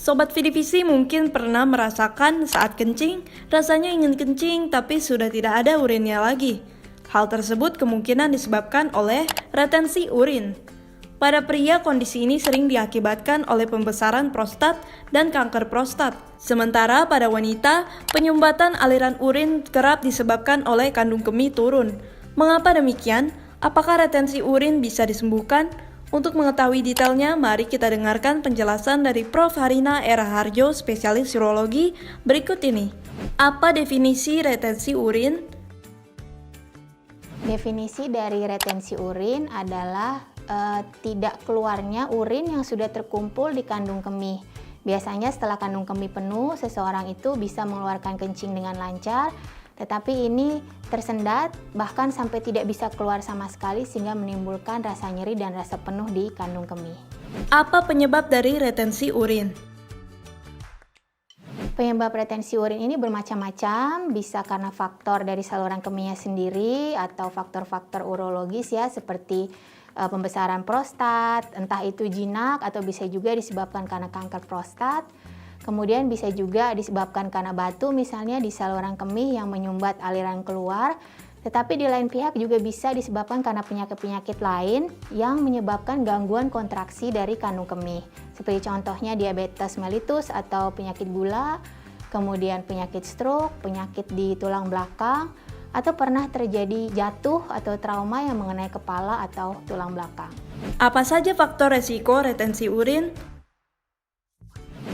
Sobat Vidivisi mungkin pernah merasakan saat kencing, rasanya ingin kencing tapi sudah tidak ada urinnya lagi. Hal tersebut kemungkinan disebabkan oleh retensi urin. Pada pria, kondisi ini sering diakibatkan oleh pembesaran prostat dan kanker prostat. Sementara pada wanita, penyumbatan aliran urin kerap disebabkan oleh kandung kemih turun. Mengapa demikian? Apakah retensi urin bisa disembuhkan? Untuk mengetahui detailnya, mari kita dengarkan penjelasan dari Prof. Harina R. Harjo, spesialis urologi, berikut ini. Apa definisi retensi urin? Definisi dari retensi urin adalah tidak keluarnya urin yang sudah terkumpul di kandung kemih. Biasanya setelah kandung kemih penuh, seseorang itu bisa mengeluarkan kencing dengan lancar, tetapi ini tersendat bahkan sampai tidak bisa keluar sama sekali sehingga menimbulkan rasa nyeri dan rasa penuh di kandung kemih. Apa penyebab dari retensi urin? Penyebab retensi urin ini bermacam-macam, bisa karena faktor dari saluran kemihnya sendiri atau faktor-faktor urologis ya seperti pembesaran prostat, entah itu jinak atau bisa juga disebabkan karena kanker prostat. Kemudian bisa juga disebabkan karena batu misalnya di saluran kemih yang menyumbat aliran keluar. Tetapi di lain pihak juga bisa disebabkan karena penyakit-penyakit lain yang menyebabkan gangguan kontraksi dari kandung kemih. Seperti contohnya diabetes mellitus atau penyakit gula, kemudian penyakit stroke, penyakit di tulang belakang, atau pernah terjadi jatuh atau trauma yang mengenai kepala atau tulang belakang. Apa saja faktor resiko retensi urin?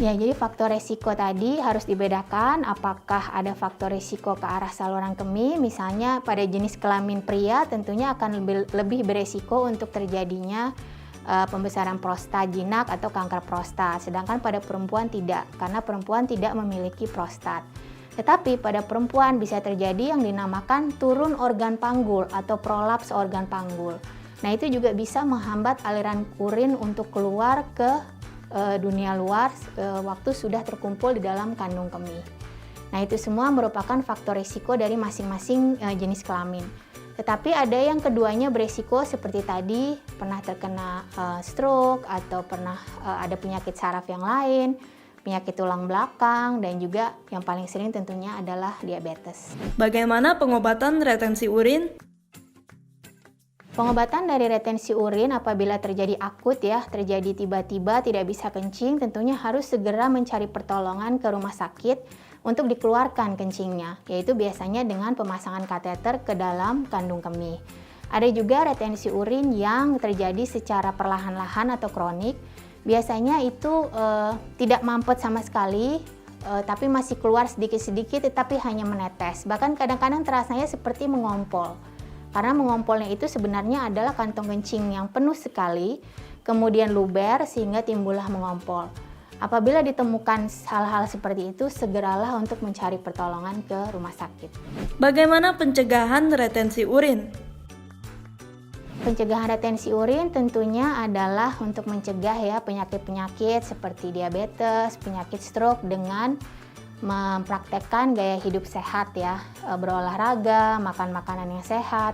Ya, jadi faktor resiko tadi harus dibedakan apakah ada faktor resiko ke arah saluran kemih, misalnya pada jenis kelamin pria tentunya akan lebih beresiko untuk terjadinya pembesaran prostat jinak atau kanker prostat, sedangkan pada perempuan tidak, karena perempuan tidak memiliki prostat. Tetapi pada perempuan bisa terjadi yang dinamakan turun organ panggul atau prolaps organ panggul. Nah, itu juga bisa menghambat aliran urin untuk keluar ke dunia luar waktu sudah terkumpul di dalam kandung kemih. Nah, itu semua merupakan faktor risiko dari masing-masing jenis kelamin. Tetapi ada yang keduanya beresiko seperti tadi, pernah terkena stroke atau pernah ada penyakit saraf yang lain, penyakit tulang belakang, dan juga yang paling sering tentunya adalah diabetes. Bagaimana pengobatan retensi urin? Pengobatan dari retensi urin apabila terjadi akut ya, terjadi tiba-tiba tidak bisa kencing, tentunya harus segera mencari pertolongan ke rumah sakit untuk dikeluarkan kencingnya, yaitu biasanya dengan pemasangan kateter ke dalam kandung kemih. Ada juga retensi urin yang terjadi secara perlahan-lahan atau kronik, biasanya itu tidak mampet sama sekali, tapi masih keluar sedikit-sedikit tetapi hanya menetes, bahkan kadang-kadang terasanya seperti mengompol. Karena mengompolnya itu sebenarnya adalah kantong kencing yang penuh sekali, kemudian luber sehingga timbullah mengompol. Apabila ditemukan hal-hal seperti itu, segeralah untuk mencari pertolongan ke rumah sakit. Bagaimana pencegahan retensi urin? Pencegahan retensi urin tentunya adalah untuk mencegah ya penyakit-penyakit seperti diabetes, penyakit stroke dengan mempraktekkan gaya hidup sehat ya, berolahraga, makan makanan yang sehat.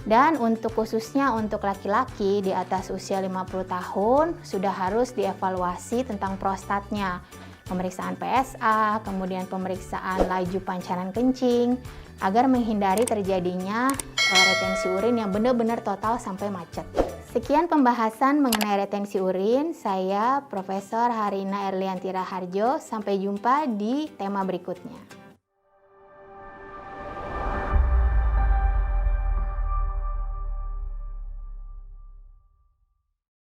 Dan untuk khususnya untuk laki-laki di atas usia 50 tahun sudah harus dievaluasi tentang prostatnya. Pemeriksaan PSA, kemudian pemeriksaan laju pancaran kencing agar menghindari terjadinya retensi urin yang benar-benar total sampai macet. Sekian pembahasan mengenai retensi urin. Saya Profesor Harina Erliantira Harjo. Sampai jumpa di tema berikutnya.